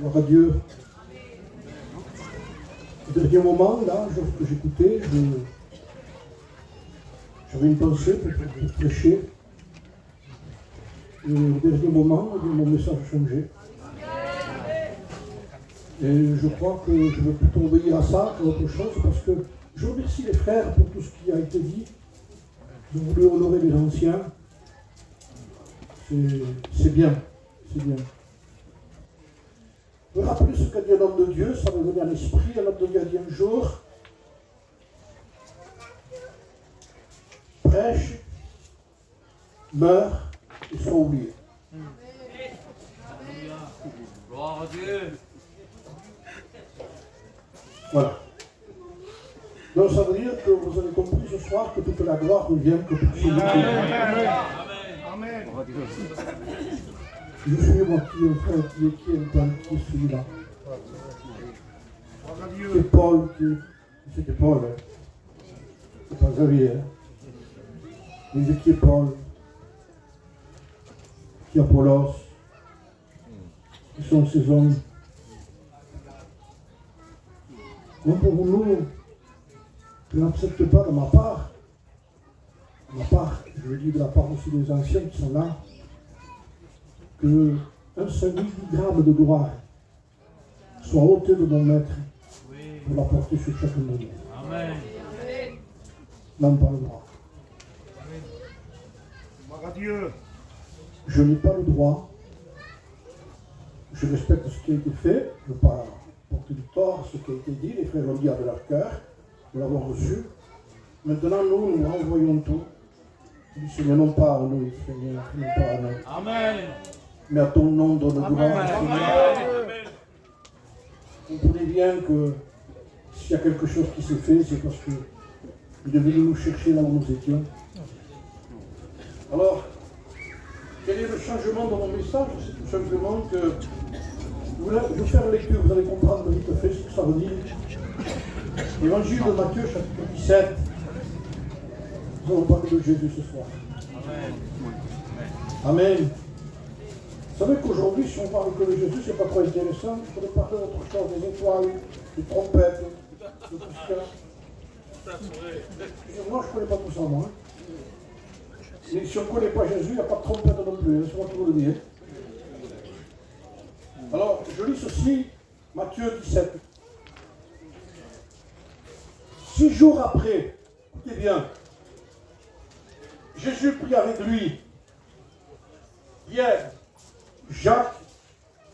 Gloire à Dieu. Au dernier moment, là, lorsque j'écoutais, j'avais une pensée pour prêcher. Et au dernier moment, mon message a changé. Et je crois que je veux plutôt obéir à ça qu'à autre chose, parce que je remercie les frères pour tout ce qui a été dit. Je voulais honorer les anciens. C'est bien, c'est bien. Me rappeler ce qu'a dit un homme de Dieu, ça m'est venu à l'esprit. Un homme de Dieu a dit un jour, prêche, meurt et soit oublié. Gloire à Dieu. Voilà. Donc ça veut dire que vous avez compris ce soir que toute la gloire revient que pour celui qui est. Amen. Je suis moi qui est un frère, qui est celui-là. Qui est Paul, c'était Paul, hein. C'est pas Xavier, hein. Mais qui est Paul, qui est Apollos, qui sont ces hommes. Donc pour nous, je n'accepte pas de ma part, je le dis de la part aussi des anciens qui sont là, que un seul milligramme de gloire soit ôté de mon maître pour l'apporter sur chaque moment. Amen. Non, pas le droit. Gloire à Dieu. Je n'ai pas le droit. Je respecte ce qui a été fait. Je ne veux pas porter du tort à ce qui a été dit. Les frères l'ont dit de leur cœur. Nous l'avons reçu. Maintenant, nous renvoyons tout. Du Seigneur, non pas à nous, Seigneur, non pas à nous. Amen. Mais à ton nom, donne gloire, Seigneur. Vous comprenez bien que s'il y a quelque chose qui s'est fait, c'est parce que il devait nous chercher là où nous étions. Alors, quel est le changement dans mon message? C'est tout simplement que je vais faire la lecture, vous allez comprendre vite fait ce que ça veut dire. Évangile de Matthieu, chapitre 17. Nous allons parler de Jésus ce soir. Amen. Amen. Vous savez qu'aujourd'hui, si on parle que de Jésus, c'est pas trop intéressant. Il faudrait parler d'autre chose, des étoiles, des trompettes, de tout ça. Moi, je ne connais pas tout ça, moi. Et si on ne connaît pas Jésus, il n'y a pas de trompette non plus, hein, c'est moi qui vous le dis. Alors, je lis ceci, Matthieu 17. 6 jours après, écoutez bien, Jésus prit avec lui Pierre, Jacques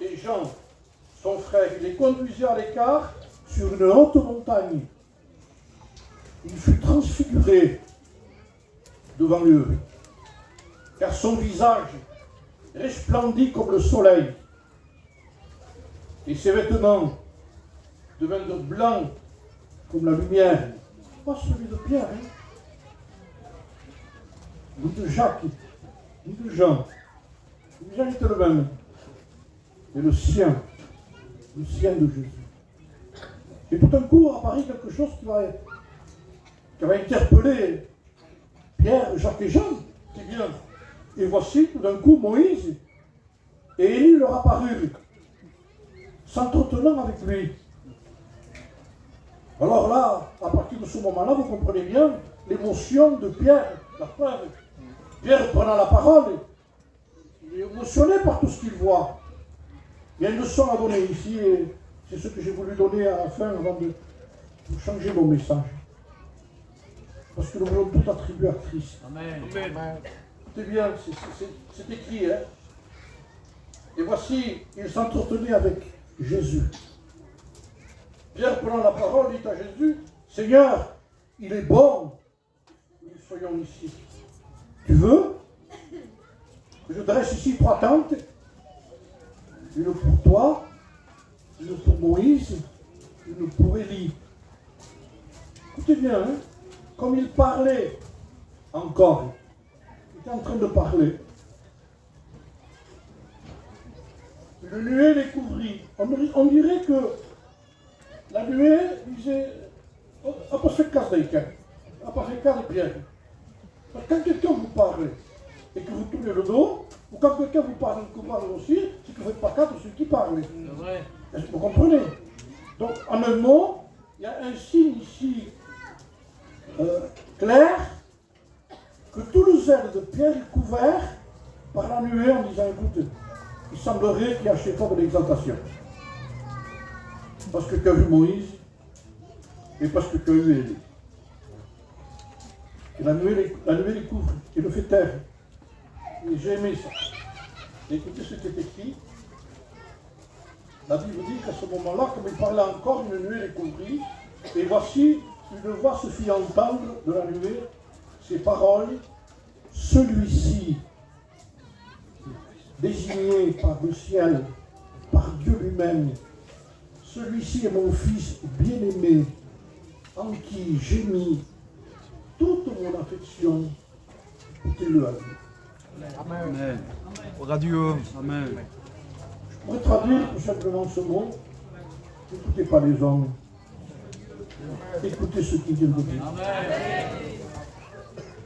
et Jean, son frère. Il les conduisit à l'écart sur une haute montagne. Il fut transfiguré devant eux, car son visage resplendit comme le soleil, et ses vêtements devinrent blancs comme la lumière. Pas celui de Pierre, hein, ni de Jacques, ni de Jean. Jean était le même, et le sien de Jésus. Et tout d'un coup apparaît quelque chose qui va interpeller Pierre, Jacques et Jean. C'est bien. Et voici tout d'un coup Moïse et Élie leur apparurent, s'entretenant avec lui. Alors là, à partir de ce moment-là, vous comprenez bien l'émotion de Pierre, la preuve. Pierre prenant la parole, il est émotionné par tout ce qu'il voit. Il y a une leçon à donner ici, et c'est ce que j'ai voulu donner à la fin avant de changer mon message. Parce que nous voulons tout attribuer à Christ. Amen. Écoutez bien, c'est écrit, hein. Et voici, il s'entretenait avec Jésus. Pierre prenant la parole dit à Jésus, Seigneur, il est bon que nous soyons ici. Tu veux que je dresse ici 3 tentes, une pour toi, une pour Moïse, une pour Élie. Écoutez bien, hein, comme il parlait encore, il était en train de parler. Une nuée les couvrit. On dirait que la nuée disait, pas fait casse de Pierre. Quand quelqu'un vous parle et que vous tournez le dos, ou quand quelqu'un vous parle aussi, c'est qu'il ne faut pas quatre celui qui parle. C'est vrai. Est-ce que vous comprenez? Donc, en un mot, il y a un signe ici clair que tout le zèle de Pierre est couvert par la nuée en disant écoute, il semblerait qu'il y a chez toi de l'exaltation. Parce que tu as vu Moïse et parce que tu as eu Élie. Et la nuée les couvre et le fait taire. Et j'ai aimé ça. Et écoutez ce qui est écrit. La Bible dit qu'à ce moment-là, comme il parlait encore, une nuée les couvrit. Et voici, une voix se fit entendre de la nuée ces paroles. Celui-ci, désigné par le ciel, par Dieu lui-même, celui-ci est mon fils bien-aimé, en qui j'ai mis toute mon affection. Écoutez-le à lui. Amen. Radio. Amen. Je pourrais traduire tout simplement ce mot. N'écoutez pas les hommes. Écoutez ce qu'ils viennent de dire.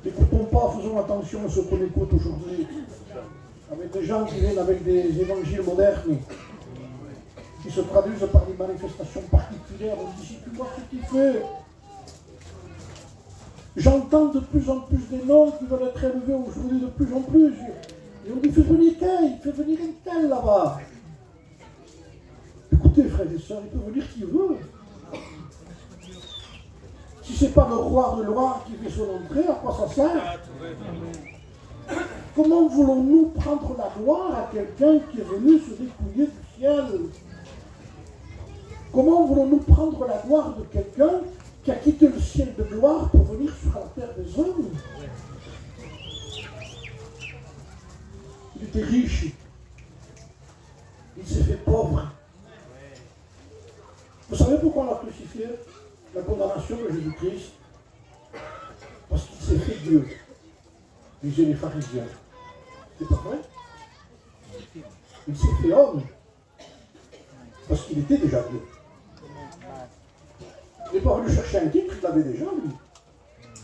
N'écoutons pas, faisons attention à ce qu'on écoute aujourd'hui. Avec des gens qui viennent avec des évangiles modernes, qui se traduisent par des manifestations particulières. On dit, si tu vois ce qu'il fait. J'entends de plus en plus des noms qui veulent être élevés aujourd'hui de plus en plus. Et on dit, fais venir un tel là-bas. Écoutez, frères et sœurs, il peut venir qui veut. Si ce n'est pas le roi de Loire qui fait son entrée, à quoi ça sert? Comment voulons-nous prendre la gloire à quelqu'un qui est venu se dépouiller du ciel? Comment voulons-nous prendre la gloire de quelqu'un qui a quitté le ciel de gloire pour venir sur la terre des hommes? Il était riche. Il s'est fait pauvre. Vous savez pourquoi on l'a crucifié? La condamnation de Jésus-Christ. Parce qu'il s'est fait Dieu. Disaient les pharisiens. C'est pas vrai? Il s'est fait homme. Parce qu'il était déjà Dieu. Il n'est pas venu chercher un titre, il l'avait déjà, lui.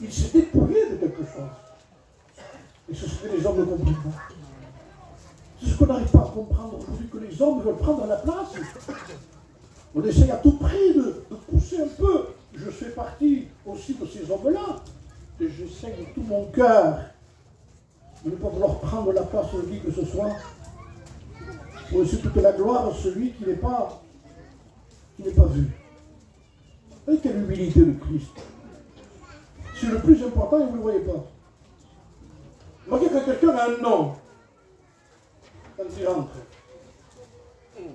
Il s'est dépouillé de quelque chose. Et c'est ce que les hommes ne comprennent pas. C'est ce qu'on n'arrive pas à comprendre aujourd'hui, que les hommes veulent prendre la place. On essaye à tout prix de pousser un peu. Je fais partie aussi de ces hommes-là. Et j'essaye de tout mon cœur de ne pas vouloir prendre la place de qui que ce soit. Pour laisser toute la gloire à celui qui n'est pas vu. Et quelle humilité de Christ. C'est le plus important et vous ne le voyez pas. Remarquez que quelqu'un a un nom quand il rentre.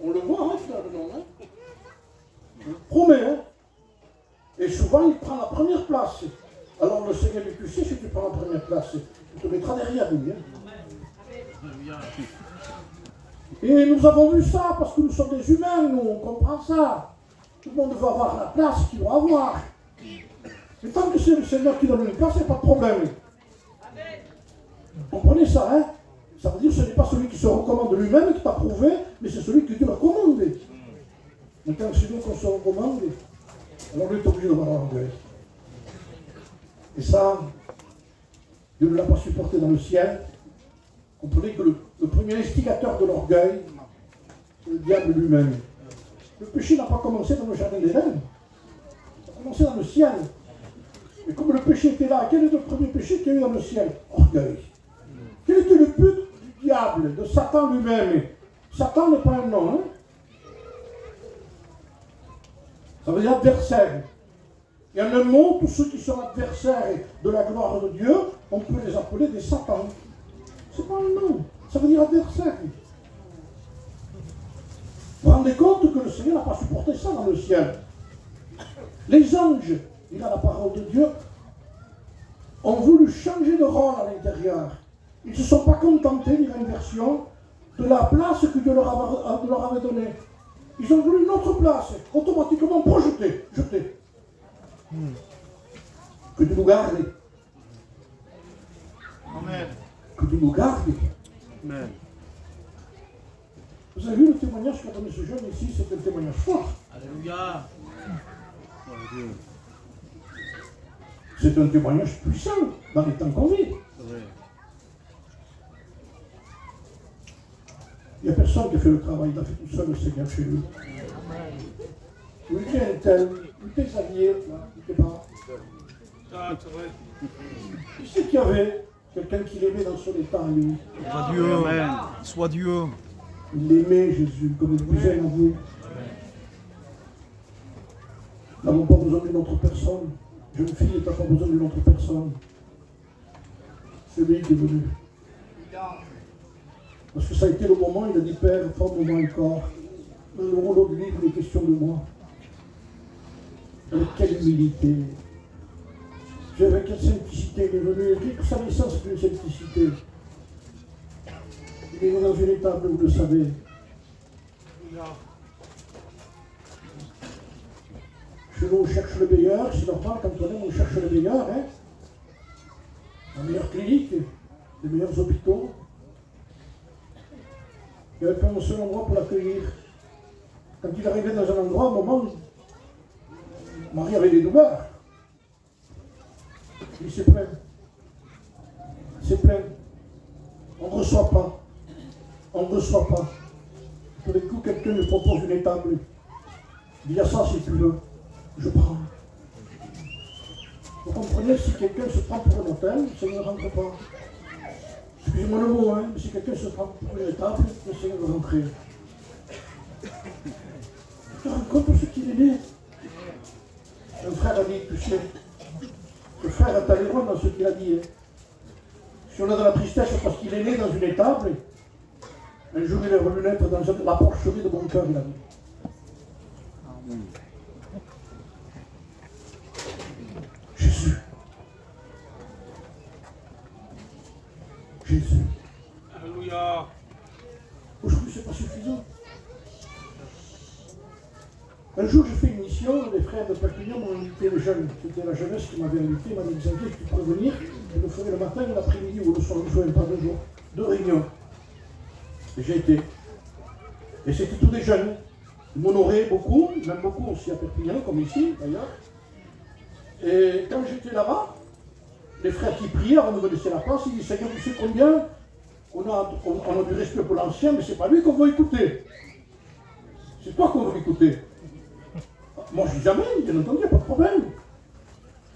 On le voit, hein, dans le nom. Hein. Je le promets. Hein. Et souvent, il prend la première place. Alors le Seigneur dit, tu sais, si tu prends la première place, tu te mettras derrière lui. Hein. Et nous avons vu ça parce que nous sommes des humains, nous, on comprend ça. Tout le monde veut avoir la place qu'il doit avoir. Mais tant que c'est le Seigneur qui donne une place, il n'y a pas de problème. Vous comprenez ça, hein? Ça veut dire que ce n'est pas celui qui se recommande lui-même qui t'a prouvé, mais c'est celui que Dieu a commandé. Mais quand c'est nous qu'on se recommande, alors lui est obligé de avoir l'orgueil. Et ça, Dieu ne l'a pas supporté dans le ciel. Comprenez que le premier instigateur de l'orgueil, c'est le diable lui-même. Le péché n'a pas commencé dans le jardin d'Éden. Ça a commencé dans le ciel. Et comme le péché était là, quel est le premier péché qu'il y a eu dans le ciel? Orgueil. Quel était le but du diable, de Satan lui-même? Satan n'est pas un nom. Hein? Ça veut dire adversaire. Et en un mot, tous ceux qui sont adversaires de la gloire de Dieu, on peut les appeler des satans. C'est pas un nom. Ça veut dire adversaire. Vous vous rendez compte que le Seigneur n'a pas supporté ça dans le ciel. Les anges, il a la parole de Dieu, ont voulu changer de rôle à l'intérieur. Ils ne se sont pas contentés, d'une inversion, de la place que Dieu leur avait donnée. Ils ont voulu une autre place, automatiquement projetée, jetée. Que Dieu nous garde. Amen. Que Dieu nous garde. Amen. Vous avez vu le témoignage qu'a donné ce jeune ici, c'est un témoignage fort. Alléluia. C'est un témoignage puissant dans les temps qu'on vit. C'est vrai. Il y a personne qui a fait le travail, il a fait tout seul le Seigneur chez lui. Où était un tel, où était Xavier, là, où était pas. Tu sais qu'il y avait quelqu'un qui l'aimait dans son état à lui. Soit Dieu, Amen. Soit Dieu. Il aimait Jésus comme il vous aime à vous. Nous n'avons pas besoin d'une autre personne. Jeune fille, tu n'as pas besoin d'une autre personne. C'est lui qui est venu. Parce que ça a été le moment, il a dit, Père, forme-moi encore. Dans le rouleau de livre, il est question de moi. Avec quelle humilité. Avec quelle simplicité il est venu. Il dit que sa naissance est une simplicité. Il est né dans une étable, vous le savez. Chez nous, on cherche le meilleur. C'est normal, quand on aime, on cherche le meilleur. Hein? La meilleure clinique, les meilleurs hôpitaux. Il n'y avait pas un seul endroit pour l'accueillir. Quand il arrivait dans un endroit, à un moment, Marie avait des douleurs. Il s'est plaint. C'est plein. On ne reçoit pas. On ne reçoit pas. Tout d'un coup, quelqu'un lui propose une étable. Il dit, ah, ça, si tu veux, je prends. Vous comprenez, si quelqu'un se prend pour un hôtel, ça ne rentre pas. Excusez-moi le mot, hein, mais si quelqu'un se prend pour une étable, le Seigneur va rentrer. Tu te rends compte de ce qu'il est né. Un frère a dit, tu sais, le frère est allé loin dans ce qu'il a dit. Hein. Si on a de la tristesse parce qu'il est né dans une étable, un jour il est revenu naître dans la porcherie de mon cœur, il a dit. Amen. Jésus. Jésus. Alléluia. Aujourd'hui, ce n'est pas suffisant. Un jour, j'ai fait une mission, les frères de Perpignan m'ont invité, les jeunes, c'était la jeunesse qui m'avait invité, ils m'avaient dit, Xavier, tu pourrais venir, je le ferai le matin ou l'après-midi ou le soir, je ne me souviens pas, 2 jours, 2 réunions. Et j'ai été. Et c'était tous des jeunes. Ils m'honoraient beaucoup, même beaucoup aussi à Perpignan, comme ici d'ailleurs. Et quand j'étais là-bas, les frères qui priaient, on me laissait la place, ils disaient, Seigneur, tu sais combien on a du respect pour l'ancien, mais c'est pas lui qu'on veut écouter. C'est toi qu'on veut écouter. Moi je dis jamais, bien entendu, il n'y a pas de problème.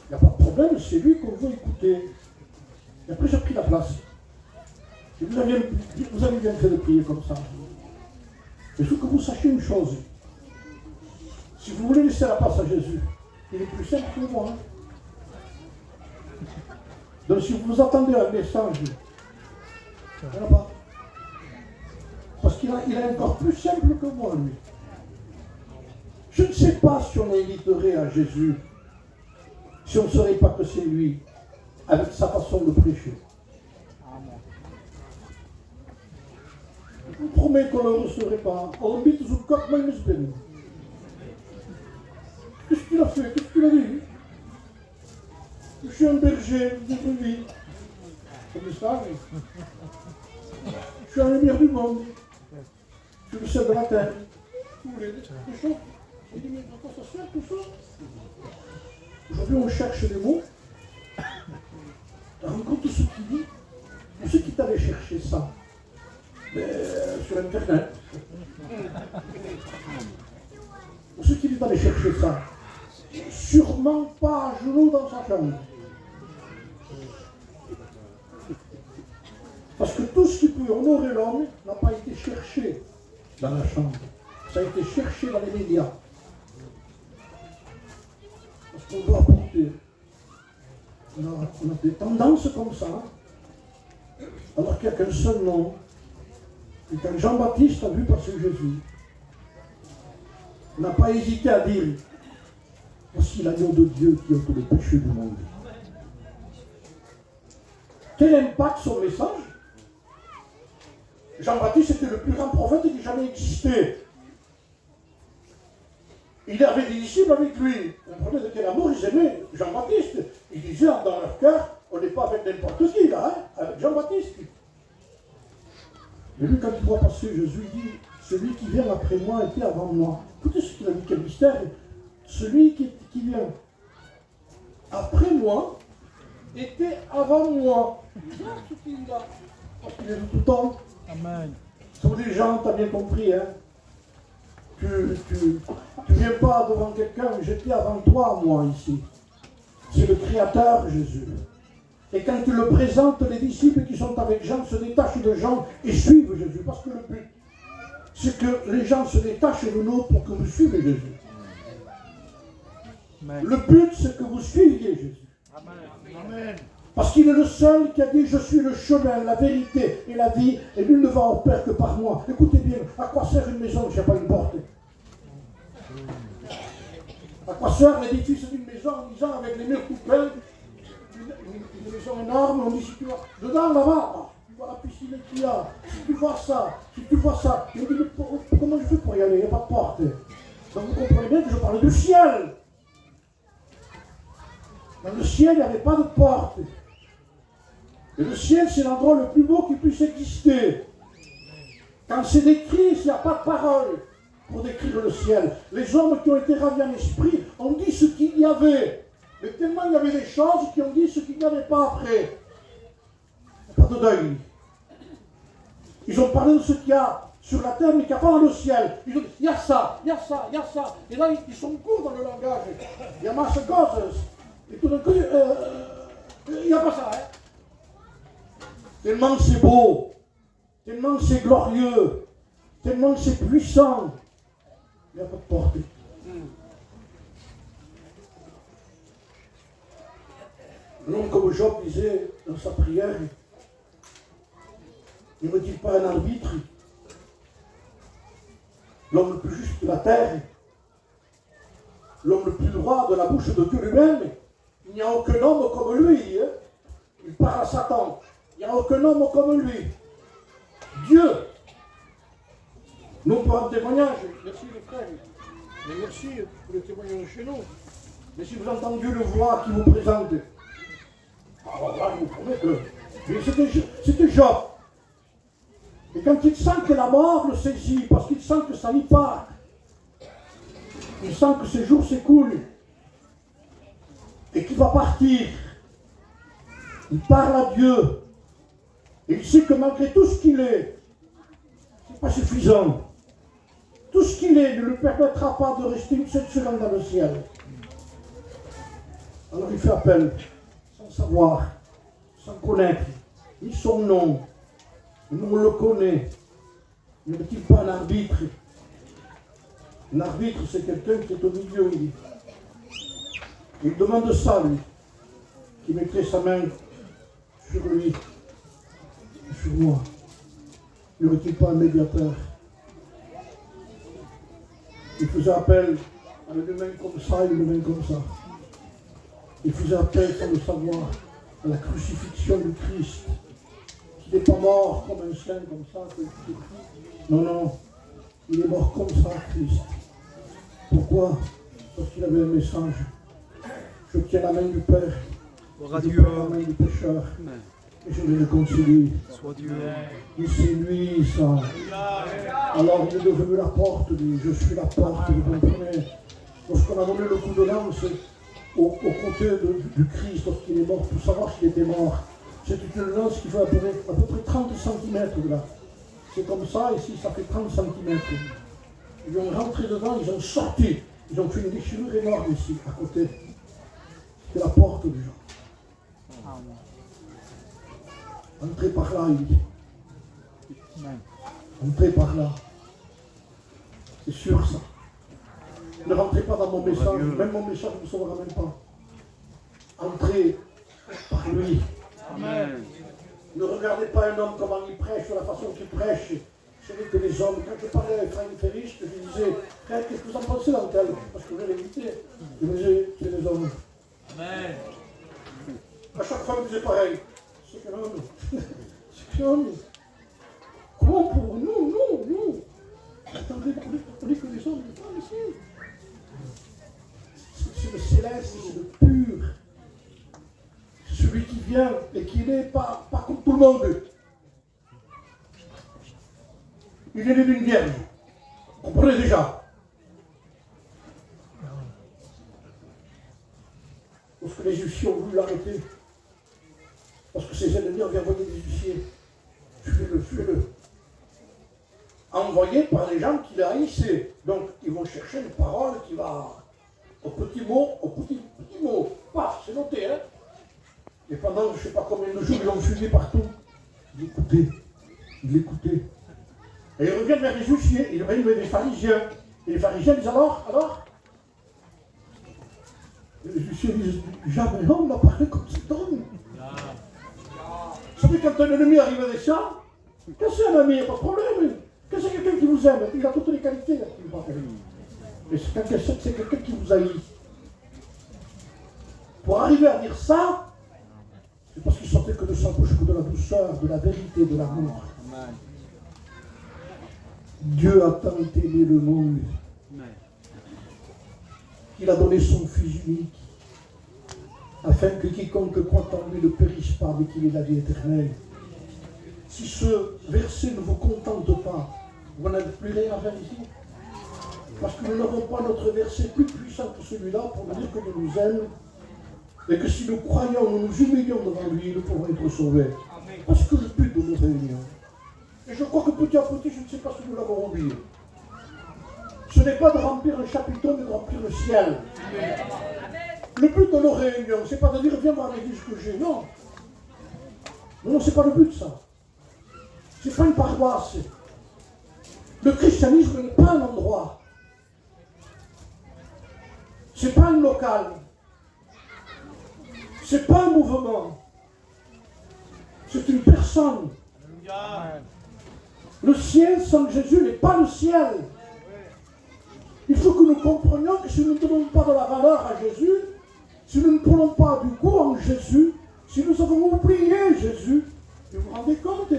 Il n'y a pas de problème, c'est lui qu'on veut écouter. Et après j'ai pris la place. Et vous avez bien fait de prier comme ça. Il faut que vous sachiez une chose. Si vous voulez laisser la place à Jésus, il est plus simple que moi. Hein. Donc si vous attendez un message, il n'y en a pas. Parce qu'il est encore plus simple que moi, lui. Je ne sais pas si on inviterait à Jésus, si on ne saurait pas que c'est lui, avec sa façon de prêcher. Je vous promets qu'on ne le recevrait pas. On dit tout comme moi, qu'est-ce qu'il a fait? Qu'est-ce qu'il a dit? Je suis un berger de vie. Comme ça, je suis la lumière du monde. Je suis le ciel de la terre. Vous voulez des choses? On dit, mais à quoi ça sert tout ça? Aujourd'hui, on cherche des mots. Tu te rends compte de ce qu'il dit? Pour ceux qui t'avaient cherché ça, sur Internet. Pour ceux qui t'avaient cherché ça, sûrement pas à genoux dans sa chambre. Parce que tout ce qui peut honorer l'homme n'a pas été cherché dans la chambre. Ça a été cherché dans les médias. Parce qu'on doit apporter. On a des tendances comme ça, alors qu'il n'y a qu'un seul nom. Et quand Jean-Baptiste a vu passer Jésus, il n'a pas hésité à dire, voici l'agneau de Dieu qui ôte le péché du monde. Quel impact son message? Jean-Baptiste était le plus grand prophète qui ait jamais existé. Il avait des disciples avec lui. Un prophète de quel amour ils aimaient Jean-Baptiste. Ils disaient dans leur cœur, on n'est pas avec n'importe qui là, hein, avec Jean-Baptiste. Mais lui, quand il voit passer Jésus, il dit, celui qui vient après moi était avant moi. Écoutez ce qu'il a dit, quel mystère. Celui qui vient après moi était avant moi. C'est ce qu'il dit là. Parce qu'il est de tout temps. Amen. Vous savez, les gens, t'as bien compris, hein. Tu viens pas devant quelqu'un, j'étais avant toi, moi, ici. C'est le Créateur, Jésus. Et quand tu le présentes, les disciples qui sont avec Jean se détachent de Jean et suivent Jésus. Parce que le but, c'est que les gens se détachent de nous pour que vous suivez Jésus. Amen. Le but, c'est que vous suiviez Jésus. Amen. Parce qu'il est le seul qui a dit « Je suis le chemin, la vérité et la vie, et nul ne va au Père que par moi. » Écoutez bien, à quoi sert une maison s'il n'y a pas une porte? À quoi sert l'édifice d'une maison en disant avec les murs tout pleins, une maison énorme, on dit si tu vois, dedans là-bas, tu vois la piscine qu'il y a, si tu vois ça, il me dit mais comment je fais pour y aller, il n'y a pas de porte. Donc vous comprenez bien que je parle du ciel. Dans le ciel, il n'y avait pas de porte. Et le ciel, c'est l'endroit le plus beau qui puisse exister. Quand c'est décrit, il n'y a pas de parole pour décrire le ciel. Les hommes qui ont été ravis en esprit ont dit ce qu'il y avait. Mais tellement il y avait des choses qui ont dit ce qu'il n'y avait pas après. Pas de deuil. Ils ont parlé de ce qu'il y a sur la terre, mais qu'il n'y a pas dans le ciel. Ils ont dit, il y a ça, il y a ça, il y a ça. Et là, ils sont courts dans le langage. Il y a masse causes. Et tout d'un coup, il n'y a pas ça. Hein. Tellement c'est beau, tellement c'est glorieux, tellement c'est puissant. Il n'y a pas de porte. L'homme comme Job disait dans sa prière, ne veut-il pas un arbitre? L'homme le plus juste de la terre, l'homme le plus droit de la bouche de Dieu lui-même. Il n'y a aucun homme comme lui. Hein? Il parle à Satan. Il n'y a aucun homme comme lui. Dieu. Nous pour un témoignage. Merci les frères. Mais merci pour le témoignage chez nous. Mais si vous entendez Dieu le voir qui vous présente, alors là, je vous promets que c'était Job. Et quand il sent que la mort le saisit, parce qu'il sent que ça y part, il sent que ses jours s'écoulent, et qu'il va partir, il parle à Dieu, et il sait que malgré tout ce qu'il est, ce n'est pas suffisant. Tout ce qu'il est ne lui permettra pas de rester une seule seconde dans le ciel. Alors il fait appel, sans savoir, sans connaître, ni son nom. Nous on le connaît. Ne veut-il pas un arbitre? Un arbitre, c'est quelqu'un qui est au milieu. Il demande ça, lui, qui mettrait sa main sur lui, sur moi. Ne veut-il pas un médiateur? Il faisait appel à une main comme ça et une main comme ça. Il faisait appel, sans le savoir, à la crucifixion du Christ. Il n'est pas mort comme un saint, comme ça. Non, non. Il est mort comme ça, Christ. Pourquoi? Parce qu'il avait un message. Je tiens la main du Père. Je tiens la main du pécheur. Et je les réconcilie. Et c'est lui, ça. Alors il est devenu la porte. Lui. Je suis la porte, vous comprenez? Lorsqu'on a donné le coup de lance au côté du Christ, lorsqu'il est mort, pour savoir s'il était mort, c'est une lance qui fait à peu près 30 cm de là. C'est comme ça, ici, ça fait 30 cm. Ils ont rentré dedans, ils ont sorti. Ils ont fait une déchirure énorme ici, à côté. C'était la porte des gens. Entrez par là, il dit. Entrez par là. C'est sûr ça. Ne rentrez pas dans mon message, même mon message ne vous sauvera même pas. Entrez par lui. Amen. Ne regardez pas un homme comment il prêche, la façon qu'il prêche. Je savais que les hommes, quand je parlais avec Frank Ferris, je lui disais, frère, qu'est-ce que vous en pensez dans tel? Parce que je l'ai invité. Je me disais, c'est les hommes. Amen. À chaque fois, il me disait pareil. C'est qu'un homme. C'est qu'un homme. Comment pour nous? Attendez, on dit que les hommes, non, ici. C'est le céleste, c'est le pur. C'est celui qui vient et qui n'est pas comme tout le monde. Il est né d'une vierge. Vous comprenez déjà. Lorsque les Égyptiens ont voulu l'arrêter, parce que ses ennemis avaient envoyé des huissiers, tuez-le. envoyé par les gens qui les haïssaient. Donc, ils vont chercher une parole qui va au petit mot. Paf, c'est noté, hein. Et pendant, je ne sais pas combien de jours, ils l'ont suivi partout. Il l'écoutait. Et ils reviennent vers les juifs, ils reviennent vers les pharisiens. Et les pharisiens disent alors et les juifs disent, jamais l'homme n'a parlé comme cet homme. Vous savez, quand un ennemi arrive avec ça, quand c'est un ami, il n'y a pas de problème. Quand c'est quelqu'un qui vous aime, il a toutes les qualités. Mais c'est quelqu'un qui vous haït. Pour arriver à dire ça, c'est parce qu'il sentait que de sa bouche, que de la douceur, de la vérité, de l'amour. Dieu a tant aimé le monde qu'il a donné son Fils unique, afin que quiconque croit en lui ne périsse pas, mais qu'il ait la vie éternelle. Si ce verset ne vous contente pas, vous n'avez plus rien à faire ici. Parce que nous n'avons pas notre verset plus puissant que celui-là pour nous dire que Dieu nous aime, et que si nous croyons, nous nous humilions devant lui, nous pourrons être sauvés. Parce que le but de nos réunions, et je crois que petit à petit, je ne sais pas si nous l'avons oublié, ce n'est pas de remplir un chapiteau, mais de remplir le ciel. Le but de nos réunions, ce n'est pas de dire viens voir l'église que j'ai, non. Non, ce n'est pas le but, ça. Ce n'est pas une paroisse. Le christianisme n'est pas un endroit. Ce n'est pas un local. Ce n'est pas un mouvement. C'est une personne. Le ciel sans Jésus n'est pas le ciel. Il faut que nous comprenions que si nous ne donnons pas de la valeur à Jésus, si nous ne prenons pas du goût en Jésus, si nous avons oublié Jésus, vous vous rendez compte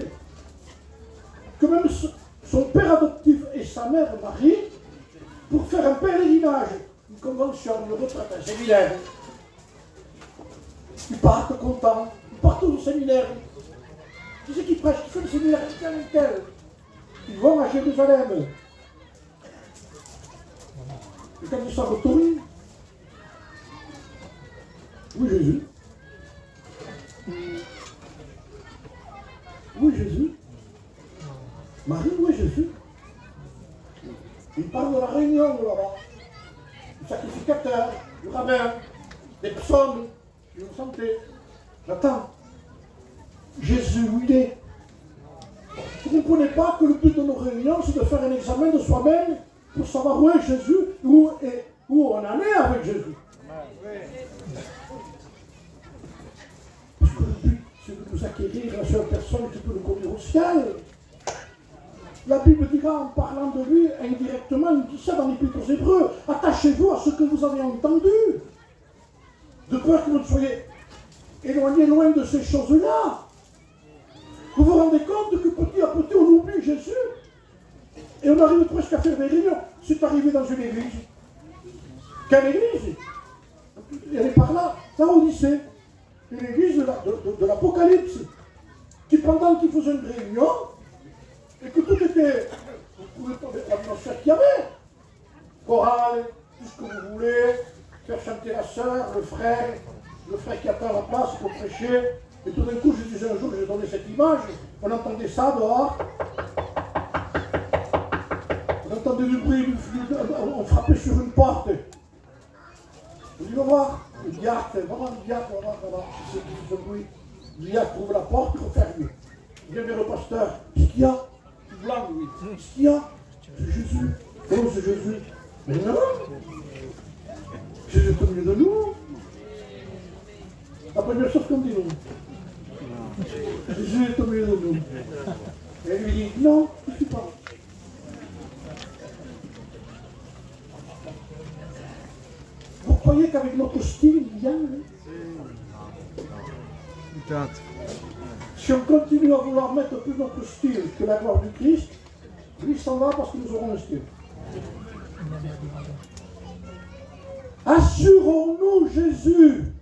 que même son père adoptif et sa mère Marie, pour faire un pèlerinage, une convention, une retraite, un séminaire, ils partent contents, ils partent au séminaire. Qui c'est qui prêche, qui fait le séminaire, tel. Ils vont à Jérusalem. Et quand ils sont retournés, où est Jésus? Où est Jésus? Marie, où est Jésus? Il parle de la réunion là-bas, du sacrificateur, du rabbin, des psaumes, qui vous sentez. J'attends. Jésus, où il est? Vous ne comprenez pas que le but de nos réunions, c'est de faire un examen de soi-même pour savoir où est Jésus, où on en est avec Jésus. Parce que le but, c'est de nous acquérir la seule personne qui peut nous conduire au ciel. La Bible dira en parlant de lui, indirectement, il dit ça dans l'Épître aux Hébreux, attachez-vous à ce que vous avez entendu, de peur que vous ne soyez éloignés loin de ces choses-là. Vous vous rendez compte que petit à petit, on oublie Jésus et on arrive presque à faire des réunions. C'est arrivé dans une église. Quelle église? Elle est par là, au lycée. Une église de l'Apocalypse, qui pendant qu'ils faisaient une réunion, et que tout était, vous pouvez pas mettre l'atmosphère qu'il y avait, chorale, tout ce que vous voulez, faire chanter la sœur, le frère qui attend la place pour prêcher, et tout d'un coup, je disais un jour, j'ai donné cette image, on entendait ça dehors, on entendait du bruit, on frappait sur une porte. On dit, va voir, le diacre, va voir, je sais qui fait ce bruit. Le diacre trouve la porte, il referme. Il vient vers le pasteur, qu'est-ce qu'il y a? Blanc, oui. Qu'est-ce qu'il y a? C'est Jésus. Oh, c'est Jésus. Mais non, Jésus est au milieu de nous. La première chose qu'on dit, nous. Jésus est au milieu de nous. Et elle lui dit, non, je ne suis pas. Vous croyez qu'avec notre style, il y a si on continue à vouloir mettre plus notre style que la gloire du Christ, lui s'en va parce que nous aurons un style. Assurons-nous Jésus.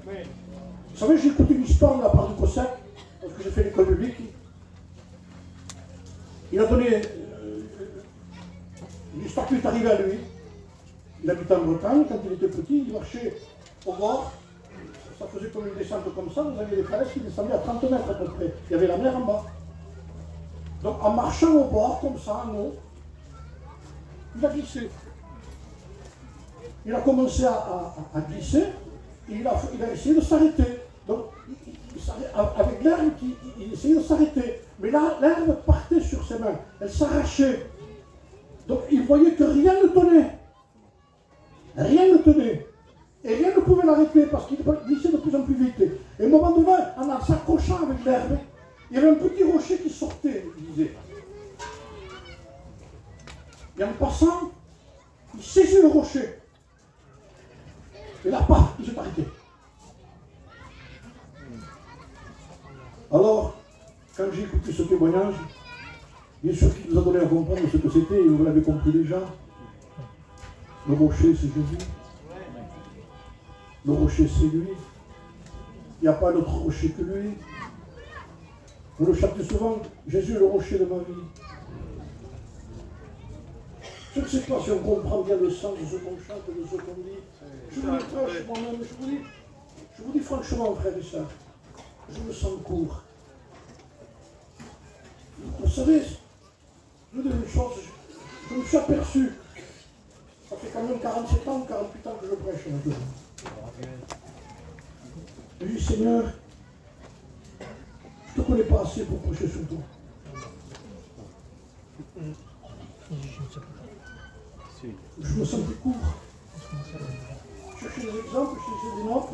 Vous savez, j'ai écouté une histoire de la part du Cossack, parce que j'ai fait l'école publique. Il a donné une histoire qui est arrivée à lui. Il habitait en Bretagne, quand il était petit, il marchait au bord. Ça faisait comme une descente comme ça, vous aviez des falaises qui descendaient à 30 mètres à peu près. Il y avait la mer en bas. Donc en marchant au bord, comme ça, en eau, il a glissé. Il a commencé à glisser, et il a essayé de s'arrêter. Donc, avec l'herbe, il essayait de s'arrêter. Mais là, l'herbe partait sur ses mains, elle s'arrachait. Donc, il voyait que rien ne tenait. Rien ne tenait. Et rien ne pouvait l'arrêter parce qu'il glissait de plus en plus vite. Et à un moment donné, en s'accrochant avec l'herbe, il y avait un petit rocher qui sortait, il disait. Et en passant, il saisit le rocher. Et là, paf, il s'est arrêté. Alors, quand j'ai écouté ce témoignage, bien sûr qu'il nous a donné à comprendre ce que c'était, et vous l'avez compris déjà. Le rocher, c'est Jésus. Le rocher, c'est lui. Il n'y a pas d'autre rocher que lui. On le chante souvent, Jésus est le rocher de ma vie. Je ne sais pas si on comprend bien le sens de ce qu'on chante, de ce qu'on dit. Je vous dis franchement, même, je vous dis franchement, frères et sœurs, je me sens court. Vous savez, je vous dis une chose, je me suis aperçu, ça fait quand même 47 ans, 48 ans que je prêche maintenant. Je dis, Seigneur, je ne te connais pas assez pour prêcher sur toi. Je me sentais court. Je cherchais des exemples, je cherchais des notes.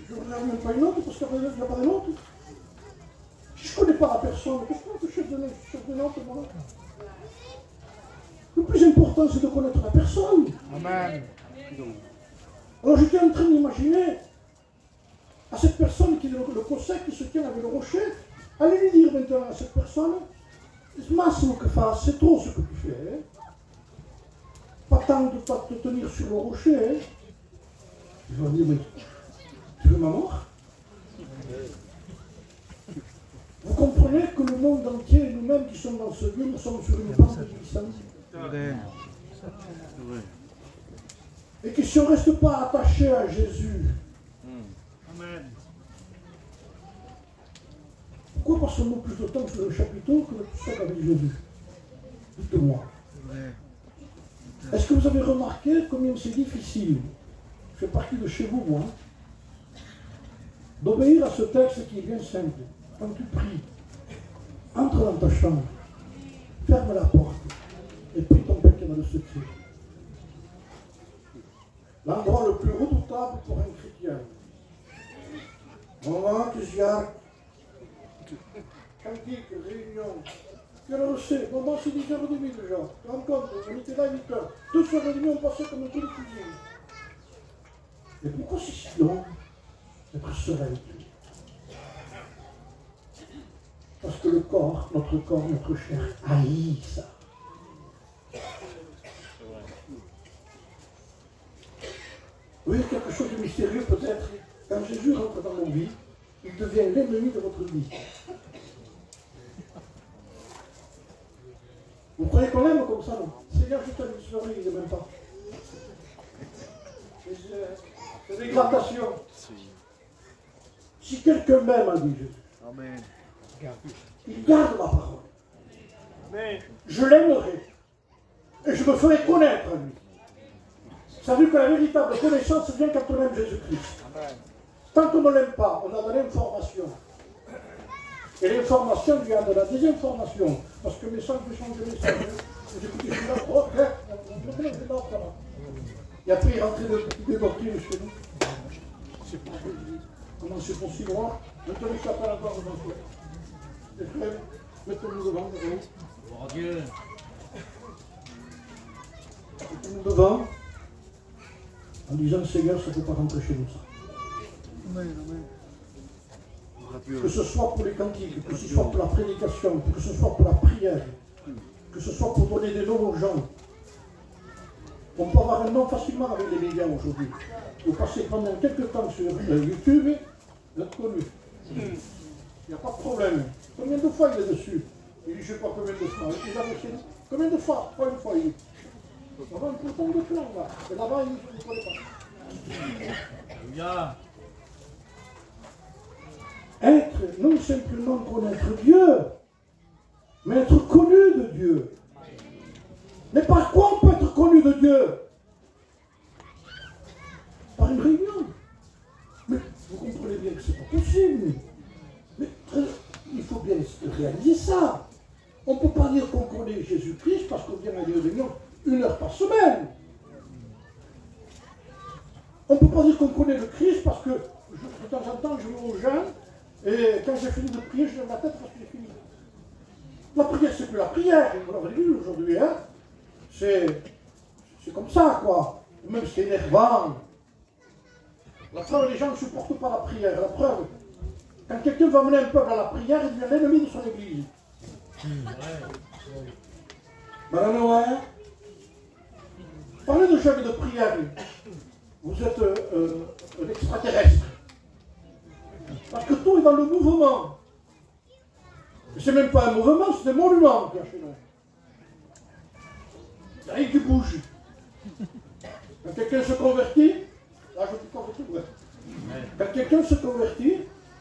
Je ne regarde même pas une note parce qu'il n'y a pas de notes. Si je ne connais pas la personne, qu'est-ce que je cherche des notes, moi? Le plus important, c'est de connaître la personne. Amen. Alors j'étais en train d'imaginer à cette personne qui est le cossack qui se tient avec le rocher, allez lui dire maintenant à cette personne, Massimo que fa, c'est trop ce que tu fais. Hein? Pas tant de te tenir sur le rocher. Hein? Je vais dire, mais tu veux ma mort? Vous comprenez que le monde entier et nous-mêmes qui sommes dans ce lieu, nous sommes sur une pente glissante. Et que si on ne reste pas attaché à Jésus, Amen. Pourquoi passons-nous plus de temps sur le chapiteau que le tout avec Jésus? Dites-moi. Est-ce que vous avez remarqué combien c'est difficile, je fais partie de chez vous, moi, d'obéir à ce texte qui est bien simple. Quand tu pries, entre dans ta chambre, ferme la porte et prie ton Père qui est dans le secret. L'endroit le plus redoutable pour un chrétien. Moment que j'y a cantique, réunion. Quelle heure c'est? Moment c'est 10h30 déjà. Rencontre, on était là à 8h. 2h30 on passait comme un coup de cuisine. Et pourquoi c'est si long d'être seul avec lui? Parce que le corps, notre chair, haït ça. Vous voyez quelque chose de mystérieux peut-être? Quand Jésus rentre dans nos vies, il devient l'ennemi de votre vie. Vous croyez qu'on l'aime comme ça, non? Seigneur, je t'aime, il ne m'aime pas. C'est des gradations. Si quelqu'un m'aime, a dit Jésus, Amen. Il garde ma parole. Amen. Je l'aimerai. Et je me ferai connaître à lui. Vous savez que la véritable connaissance vient quand on aime Jésus-Christ. Tant qu'on ne l'aime pas, on a de l'information. Et l'information lui a de la désinformation. Parce que mes sens changent de message. J'ai écouté celui-là, oh, et après, il rentrait des doctrines chez nous. C'est pas comment c'est possible, moi? Maintenant, je t'appelle encore aux enfants. Les frères, mettez-nous devant. Oh Dieu. Mettez-nous devant. En disant, Seigneur, ça ne peut pas rentrer chez nous, ça. Amen, amen. Que ce soit pour les cantiques, que ce soit pour la prédication, que ce soit pour la prière, que ce soit pour donner des noms aux gens. On peut avoir un nom facilement avec les médias aujourd'hui. Vous passez pendant quelques temps sur YouTube, vous êtes connu. Il n'y a pas de problème. Combien de fois il est dessus? Il dit, je ne sais pas combien de fois. Il a reçu combien de fois? Pas une fois, il dit. On va un peu de plan là. Et là-bas, il ne connaît pas. Alléluia. être, non simplement connaître Dieu, mais être connu de Dieu. Mais par quoi on peut être connu de Dieu? Par une réunion. Mais vous comprenez bien que ce n'est pas possible. Mais il faut bien réaliser ça. On ne peut pas dire qu'on connaît Jésus-Christ parce qu'on vient à une réunion 1 heure par semaine. On ne peut pas dire qu'on connaît le Christ parce que de temps en temps je vais au jeûne et quand j'ai fini de prier, je lève la tête parce que j'ai fini. La prière, c'est plus la prière. Vous l'avez vu aujourd'hui, hein? C'est comme ça, quoi. Même c'est énervant. La preuve, les gens ne supportent pas la prière. La preuve, quand quelqu'un va mener un peuple à la prière, il devient l'ennemi de son église. Madame Noël, parlez de jeûne et de prière. Vous êtes un extraterrestre. Parce que tout est dans le mouvement. C'est même pas un mouvement, c'est un monument qu'il y a chez nous. Il n'y a rien qui bouge. Quand quelqu'un se convertit, là je dis converti, ouais. Quand quelqu'un se convertit,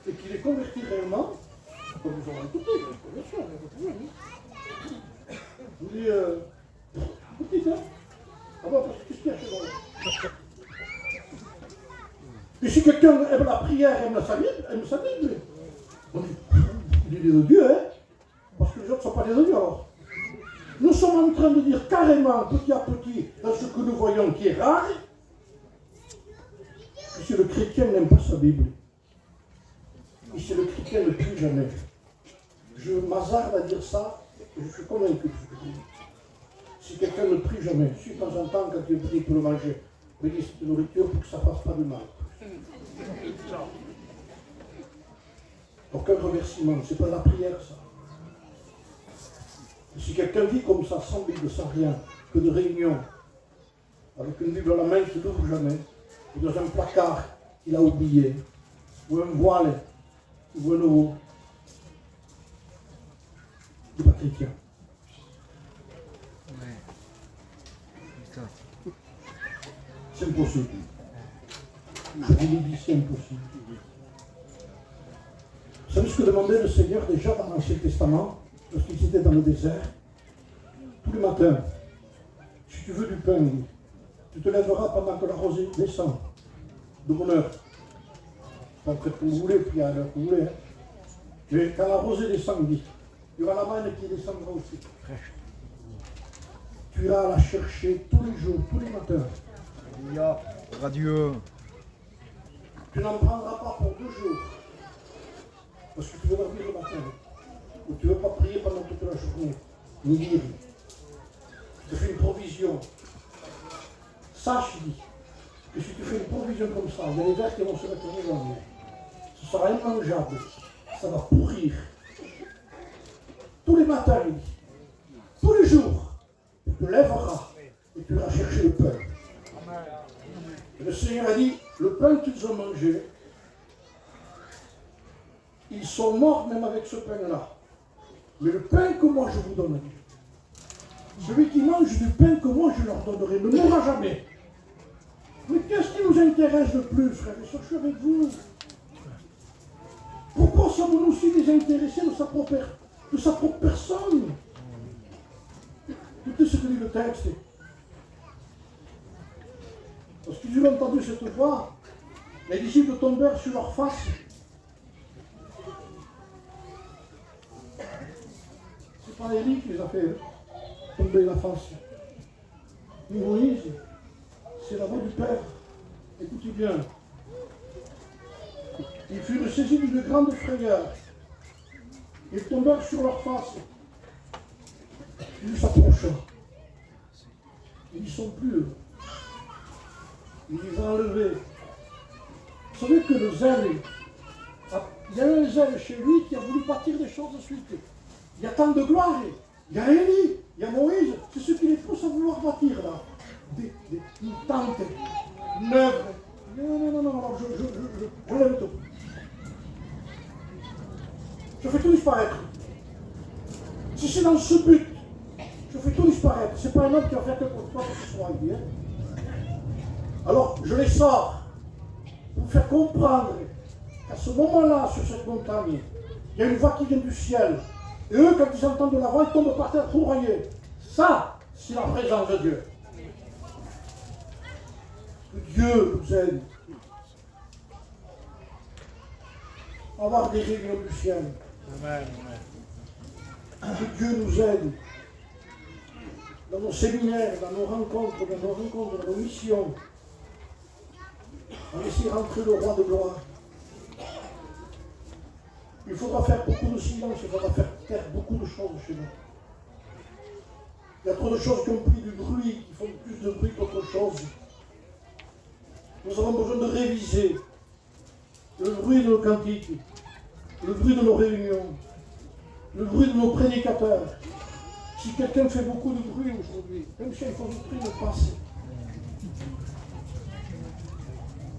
et qu'il est converti réellement, comme vous aurez écouté, il y a une conversion, vous dites, écoutez, hein? Ah bon, parce que qu'est-ce qu'il y a chez nous? Et si quelqu'un aime la prière, aime sa Bible, on dit, il est de Dieu, hein? Parce que les autres ne sont pas des de Dieu alors. Nous sommes en train de dire carrément, petit à petit, dans ce que nous voyons qui est rare, que si le chrétien n'aime pas sa Bible, et si le chrétien ne prie jamais, je m'hasarde à dire ça, et je suis convaincu de ce que je dis. Si quelqu'un ne prie jamais, si de temps en temps, quand il prie, il peut le manger, mais il dit cette nourriture pour que ça ne fasse pas de mal. Aucun remerciement, c'est pas la prière ça. Et si quelqu'un vit comme ça, sans Bible, sans rien, que de réunion, avec une Bible à la main qu'il n'ouvre jamais, ou dans un placard qu'il a oublié, ou un voile, ou un eau, il n'est pas chrétien. C'est impossible. Je vous le dis, c'est impossible. Vous savez ce que demandait le Seigneur déjà dans l'Ancien Testament, lorsqu'ils étaient dans le désert? Tous les matins, si tu veux du pain, tu te lèveras pendant que la rosée descend, de bonne heure. Pas près que vous voulez, puis à l'heure que vous voulez. Hein. Mais quand la rosée descend, dit, il y aura la manne qui descendra aussi. Tu iras la chercher tous les jours, tous les matins. Alléluia. Radieux. Tu n'en prendras pas pour 2 jours. Parce que tu veux dormir le matin. Ou tu ne veux pas prier pendant toute la journée. Ni lire. Je te fais une provision. Sache, dit, que si tu fais une provision comme ça, il y a les vers qui vont se mettre dedans. Ce sera immangeable. Ça va pourrir. Tous les matins, il dit. Tous les jours. Tu te lèveras et tu iras chercher le pain. Et le Seigneur a dit, le pain qu'ils ont mangé, ils sont morts même avec ce pain-là. Mais le pain que moi je vous donne, celui qui mange du pain que moi je leur donnerai ne mourra jamais. Mais qu'est-ce qui nous intéresse le plus, frères et sœurs? Je suis avec vous. Pourquoi sommes-nous si désintéressés de sa propre personne? Écoutez ce que dit le texte. Lorsqu'ils eurent entendu cette voix, les disciples tombèrent sur leur face. C'est pas Élie qui les a fait tomber la face. Ni Moïse, c'est la voix du Père. Écoutez bien. Ils furent saisis d'une grande frayeur. Ils tombèrent sur leur face. Ils s'approchèrent. Ils n'y sont plus. Il les a enlevés. Vous savez que le zèle, il y a un zèle chez lui qui a voulu bâtir des choses de suite. Il y a tant de gloire. Il y a Élie, il y a Moïse. C'est ce qui les pousse à vouloir bâtir là. Une tente, une œuvre. Non, alors je lève tout. Je fais tout disparaître. Si c'est dans ce but, je fais tout disparaître. C'est pas un homme qui va faire quelque chose pour ce soit dit. Hein. Alors, je les sors pour vous faire comprendre À ce moment-là, sur cette montagne, il y a une voix qui vient du ciel. Et eux, quand ils entendent la voix, ils tombent par terre foudroyés. Ça, c'est la présence de Dieu. Que Dieu nous aide à avoir des réunions du ciel. Amen. Que Dieu nous aide dans nos séminaires, dans nos rencontres, dans nos missions, à laisser rentrer le roi de gloire. Il faudra faire beaucoup de silence, il faudra faire taire beaucoup de choses chez nous. Il y a trop de choses qui ont pris du bruit, qui font plus de bruit qu'autre chose. Nous avons besoin de réviser le bruit de nos cantiques, le bruit de nos réunions, le bruit de nos prédicateurs. Si quelqu'un fait beaucoup de bruit aujourd'hui, même si il faut vous prier de passer.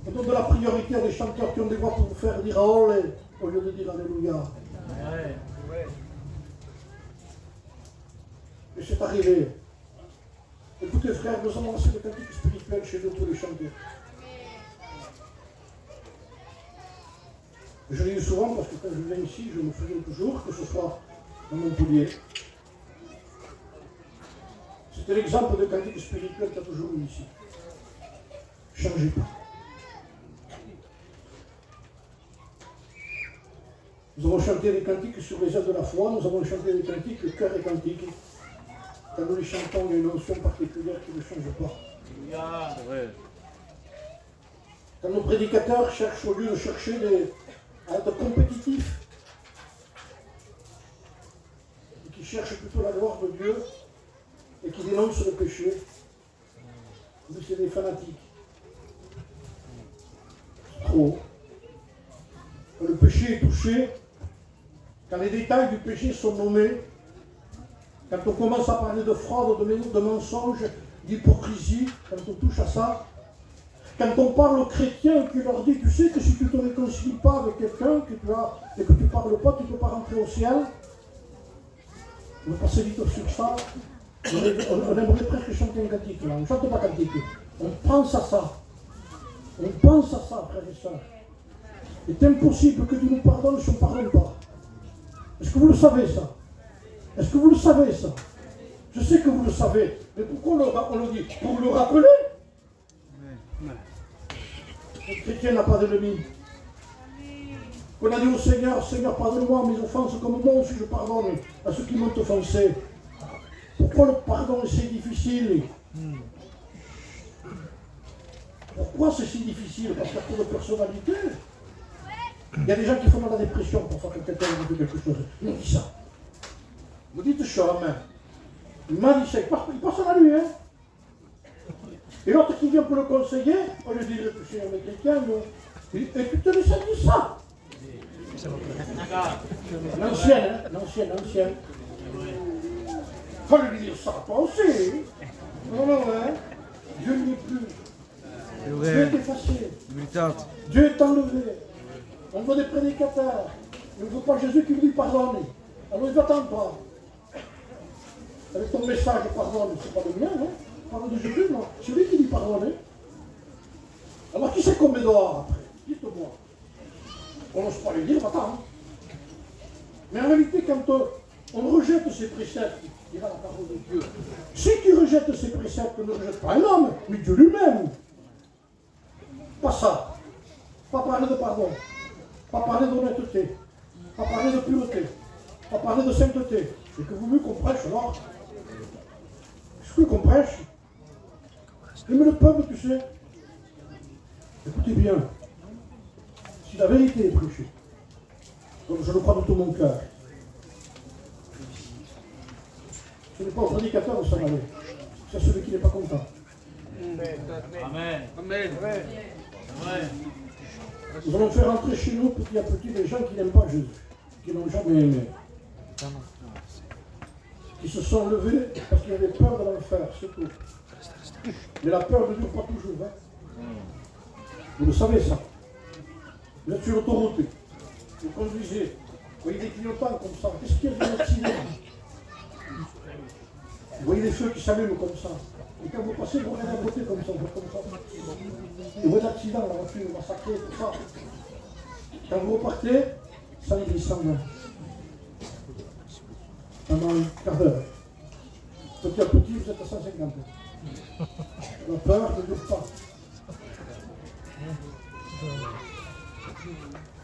On donne de la priorité à des chanteurs qui ont des voix pour vous faire dire Olé au lieu de dire Alléluia. Ouais. Et c'est arrivé. Écoutez frères, nous avons lancé le cantique spirituel chez nous pour les chanter. Je l'ai eu souvent parce que quand je viens ici, je me souviens toujours, que ce soit dans Montpellier. C'était l'exemple de cantique spirituel qu'il y a toujours eu ici. Changez pas. Nous avons chanté les cantiques sur les ailes de la foi, nous avons chanté les cantiques, le cœur et cantique. Quand nous les chantons, il y a une notion particulière qui ne change pas. C'est vrai. Quand nos prédicateurs cherchent, au lieu de chercher à être compétitifs, et qui cherchent plutôt la gloire de Dieu, et qui dénoncent le péché, mais c'est des fanatiques. Trop. Quand le péché est touché, quand les détails du péché sont nommés, quand on commence à parler de fraude, de mensonges, d'hypocrisie, quand on touche à ça, quand on parle aux chrétiens qui leur dit, tu sais que si tu ne te réconcilies pas avec quelqu'un et que tu ne parles pas, tu ne peux pas rentrer au ciel. On va passer vite sur ça. On aimerait presque chanter un cantique là. On ne chante pas cantique. On pense à ça. On pense à ça, frères et sœurs. Il est impossible que Dieu nous pardonne si on ne pardonne pas. Est-ce que vous le savez ça? Est-ce que vous le savez ça? Je sais que vous le savez. Mais pourquoi on le dit? Pour le rappeler? Le chrétien n'a pas d'ennemi. On a dit au Seigneur, Seigneur, pardonne-moi mes offenses comme moi aussi je pardonne à ceux qui m'ont offensé. Pourquoi le pardon est si difficile? Pourquoi c'est si difficile? Parce qu'il y a trop de personnalité. Il y a des gens qui font de la dépression parfois quand quelqu'un vous dit quelque chose. Il me dit ça. Vous dites sur la main. Il m'a dit ça, il passe à lui, hein. Et l'autre qui vient pour le conseiller, on lui dit, je suis avec quelqu'un, et tu te laisses dire ça. L'ancienne. Faut lui dire ça, toi aussi. Non, hein. Dieu n'est plus. Dieu est effacé. Dieu est enlevé. On veut des prédicateurs. On ne veut pas Jésus qui lui pardonne. Alors il ne t'attend pas. Avec ton message, pardonne, c'est pas le mien, non? Parle de Jésus, non? C'est lui qui dit pardonner. Alors qui c'est qu'on met dehors après? Dites-moi. On n'ose pas lui dire, attends. Mais en réalité, quand on rejette ces préceptes, dira la parole de Dieu. Si tu rejettes ces préceptes, ne rejette pas un homme, mais Dieu lui-même. Pas ça. Pas parler de pardon. Pas parler d'honnêteté. Pas parler de pureté. Pas parler de sainteté. Et que vous voulez qu'on prêche alors? Qu'est-ce que qu'on prêche? Mais le peuple, tu sais. Écoutez bien. Si la vérité est prêchée, comme je le crois de tout mon cœur, ce n'est pas au prédicateur de s'en aller, c'est à celui qui n'est pas content. Amen. Nous allons faire entrer chez nous petit à petit des gens qui n'aiment pas Jésus, qui n'ont jamais aimé, qui se sont levés parce qu'ils avaient peur de l'enfer, c'est tout. Mais la peur ne dure pas toujours. Hein. Vous le savez ça. Vous êtes sur l'autoroute, vous conduisez, vous voyez des clignotants comme ça. Qu'est-ce qu'il y a de accident? Vous voyez les feux qui s'allument comme ça. Et quand vous passez, vous regardez à côté comme ça, vous faites comme ça. Et vous voyez l'accident, la voiture massacrée, tout ça. Quand vous repartez, ça est descendant. Pendant un quart d'heure. Petit à petit, vous êtes à 150. La peur ne dure pas.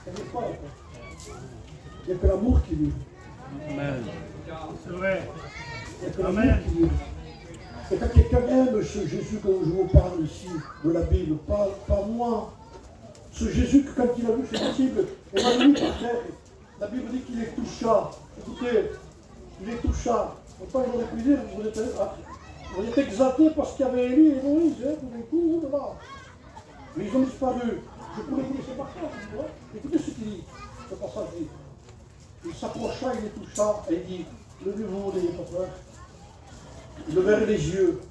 Elle ne dure pas la peur. Il n'y a que l'amour qui dure. Amen. C'est vrai. Il n'y a que l'amour qui dure. Et quand quelqu'un aime ce Jésus dont je vous parle ici, de la Bible, pas moi, ce Jésus que quand il a vu ses disciples, et m'a mis par terre, la Bible dit qu'il les toucha. Écoutez, il les toucha. Pourtant, il aurait pu dire, vous êtes exaltés parce qu'il y avait Élie et Moïse, hein, pour les coups, de là. Mais ils ont disparu. Je pourrais vous laisser par terre, vous voyez. Écoutez ce qu'il dit, ce passage dit. Il s'approcha, il les toucha, et il dit, levez-vous, n'ayez pas peur. Ils levèrent les yeux,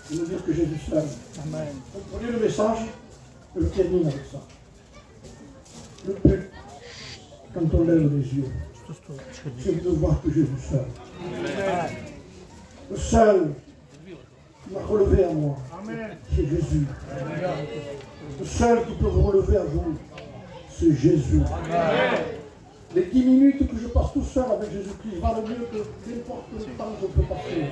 ils nous dirent que Jésus s'aime. Amen. Comprenez le message, je termine avec ça. Le but, quand on lève les yeux, c'est de voir que Jésus s'aime. Amen. Le seul qui m'a relevé à moi, Amen. c'est Jésus. Le seul qui peut vous relever à vous, c'est Jésus. Amen. Les 10 minutes que je passe tout seul avec Jésus-Christ valent mieux que n'importe quel temps que je peux passer.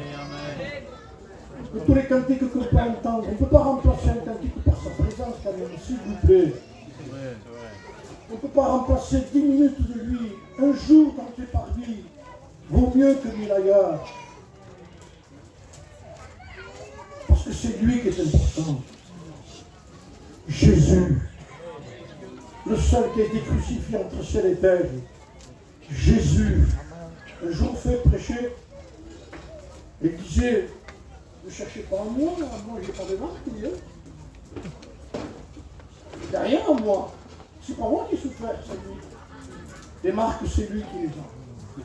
Que tous les cantiques que l'on peut entendre, on ne peut pas remplacer un cantique par sa présence quand même, s'il vous plaît. On ne peut pas remplacer 10 minutes de lui. Un jour dans tes parvis vaut mieux que 1000 ailleurs. Parce que c'est lui qui est important. Jésus. Le seul qui a été crucifié entre ciel et terre. Jésus. Un jour fait prêcher. Et disait, ne cherchez pas en moi, moi j'ai pas de marque, il n'y a rien en moi. C'est pas moi qui ai souffert, c'est lui. Les marques, c'est lui qui les a.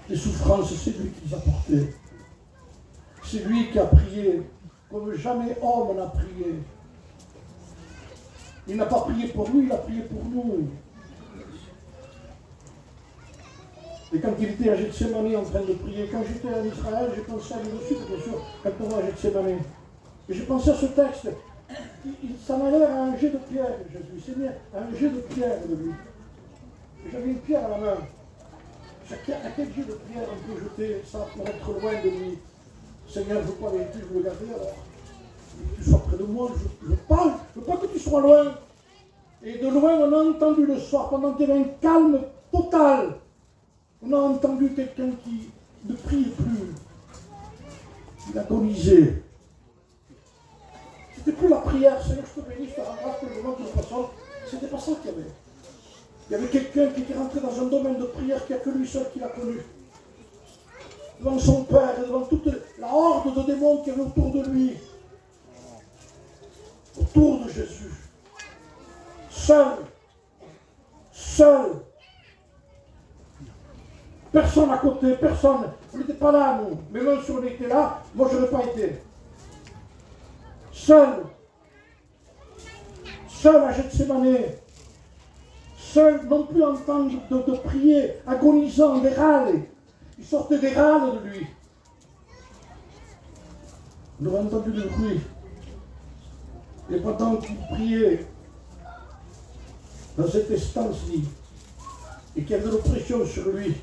Les souffrances, c'est lui qui les a portées. C'est lui qui a prié comme jamais homme n'a prié. Il n'a pas prié pour nous, il a prié pour nous. Et quand il était à Gethsémani en train de prier, quand j'étais en Israël, j'ai pensé à lui aussi, bien sûr, quand on va à Gethsémani. Et j'ai pensé à ce texte. Ça m'a l'air à un jet de pierre, Jésus. C'est bien, un jet de pierre de lui. Et j'avais une pierre à la main. À quel jet de pierre on peut jeter ça pour être loin de lui? Seigneur, je veux pas vérité, je veux le garder alors. Que tu sois près de moi, je parle, je veux pas que tu sois loin. Et de loin, on a entendu le soir, pendant qu'il y avait un calme total, on a entendu quelqu'un qui ne priait plus. Il agonisait. C'était plus la prière, Seigneur, je te bénis, je te rends grâce pour le moment que nous passons. C'était pas ça qu'il y avait. Il y avait quelqu'un qui était rentré dans un domaine de prière qu'il n'y a que lui seul qui l'a connu. Devant son père, devant toute la horde de démons qui avait autour de lui. Autour de Jésus. Seul. Seul. Personne à côté, personne. On n'était pas là, nous. Mais même si on était là, moi je n'aurais pas été. Seul. Seul à Gethsémani. Seul, non plus en temps de prier, agonisant, des râles. Il sortait des râles de lui. On aurait entendu le bruit. Et pendant qu'il priait dans cette instance-ci, et qu'il y avait de l'oppression sur lui,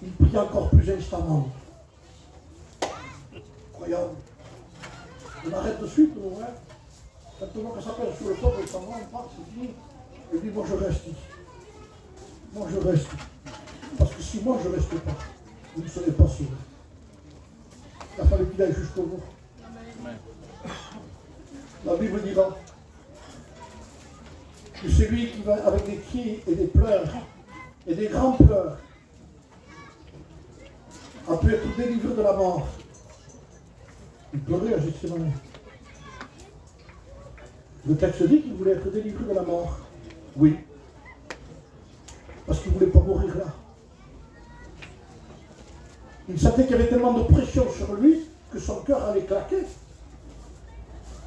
il priait encore plus instamment. Incroyable. On arrête de suite, nous, hein. Quand on voit que ça pèse sur le peuple, il s'en va, on part, c'est fini. Il dit, moi je reste ici. Moi je reste. Parce que si moi je ne reste pas, vous ne serez pas sauvés. Il a fallu qu'il aille jusqu'au bout. La Bible dira que c'est lui qui va avec des cris et des pleurs et des grands pleurs a pu être délivré de la mort. Il pleurait à Gethsémani. Le texte dit qu'il voulait être délivré de la mort. Oui. Parce qu'il ne voulait pas mourir là. Il sentait qu'il y avait tellement de pression sur lui que son cœur allait claquer.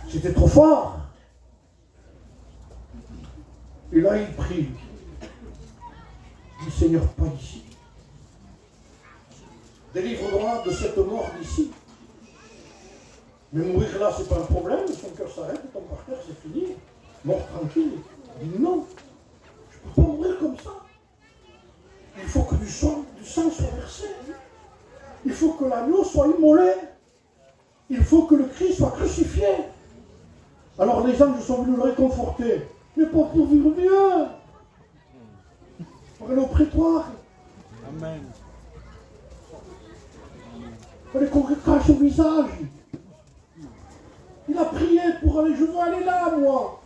C'était trop fort. Et là, il prie. Il dit, Seigneur, pas ici. Délivre-moi de cette mort d'ici. Mais mourir là, c'est pas un problème. Son cœur s'arrête, il tombe par terre, c'est fini. Mort tranquille. Il dit, non, je ne peux pas mourir comme ça. Il faut que du sang soit versé. Il faut que l'agneau soit immolé. Il faut que le Christ soit crucifié. Alors les anges sont venus le réconforter. Mais pas pour vivre bien. Pour aller au prétoire. Amen. Il fallait qu'on cache au visage. Il a prié pour aller, je veux aller là, moi.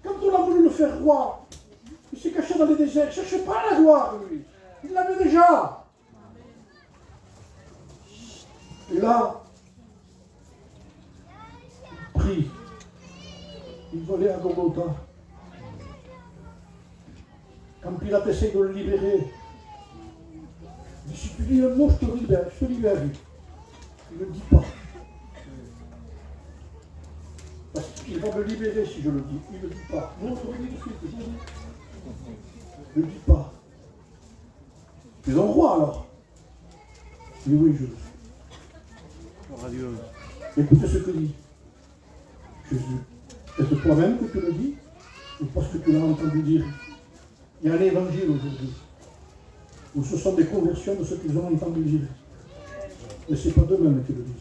Quand on a voulu le faire roi, il s'est caché dans les déserts. Il ne cherchait pas la gloire, lui. Il l'avait déjà. Et là, il prie. Il volait à Golgotha. Quand Pilate essaie de le libérer, il dit, si tu dis un mot, je te libère. Il ne le dit pas. Parce qu'il va me libérer si je le dis. Il ne le dit pas. Non, je le dis tout de suite. Je ne le dis pas. Tu es un roi alors. Il dit oui, je le suis. Dieu. Écoutez ce que dit Jésus. Est-ce toi-même que tu le dis ou parce que tu l'as entendu dire? Il y a un évangile aujourd'hui où ce sont des conversions de ce qu'ils ont entendu dire. Mais ce n'est pas d'eux-mêmes qui le disent.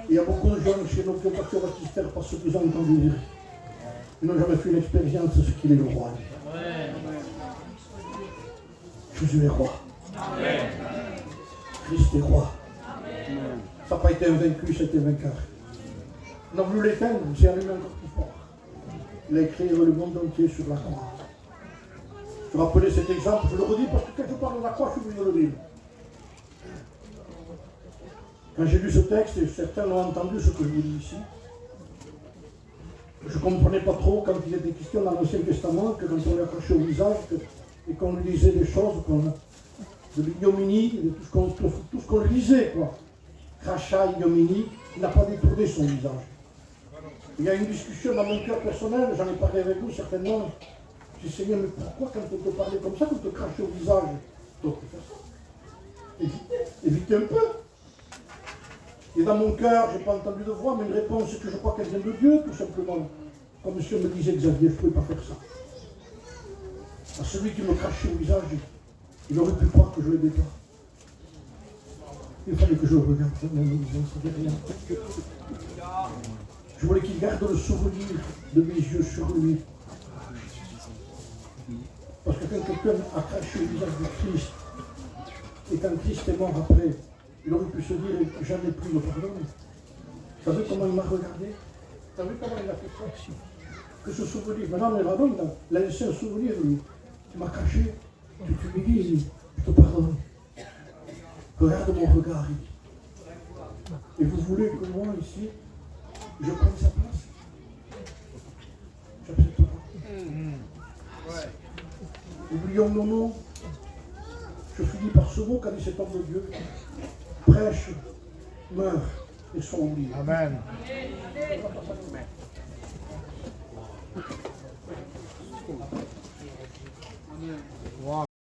Il y a beaucoup de gens chez nous qui ont parti au baptistère parce qu'ils ont entendu dire. Ils n'ont jamais fait une expérience de ce qu'il est le roi. Jésus est roi. Christ est roi. Ça n'a pas été un vaincu, c'était un vainqueur. On a voulu l'éteindre, c'est allumé encore plus fort. Il a écrit le monde entier sur la croix. Je rappelais cet exemple, je le redis parce que quand je parle de la croix, je suis obligé de le dire. Quand j'ai lu ce texte, et certains l'ont entendu ce que je vous dis ici, je ne comprenais pas trop quand il était question dans l'Ancien Testament, que quand on l'accrochait au visage, et qu'on lui disait des choses, de l'ignominie, de tout ce qu'on lui disait, quoi. Crachat, ignominie, il n'a pas détourné son visage. Il y a une discussion dans mon cœur personnel, j'en ai parlé avec vous certainement. Je dis, Seigneur, mais pourquoi quand on te parlait comme ça, qu'on te crachait au visage, tu dois faire ça? Évitez un peu. Et dans mon cœur, je n'ai pas entendu de voix, mais une réponse que je crois qu'elle vient de Dieu, tout simplement. Comme monsieur me disait Xavier, je ne pouvais pas faire ça. À celui qui me crachait au visage, il aurait pu croire que je ne l'aidais pas. Il fallait que je le regarde, mais il ne savait rien. Je voulais qu'il garde le souvenir de mes yeux sur lui. Parce que quand quelqu'un a craché au visage du Christ, et quand Christ est mort après, il aurait pu se dire, jamais plus le pardon. Vous savez comment il m'a regardé? Vous savez comment il a fait ça? Que ce souvenir, maintenant, il a laissé un souvenir, lui. Il m'a caché, tu t'humilies, il dit, je te pardonne. Regarde mon regard, il dit. Et vous voulez que moi, ici, je prenne sa place? J'accepte pas. Oublions nos noms. Je finis par ce mot qu'a dit cet homme de Dieu. Prêche, meurt et sont oubliés. Amen.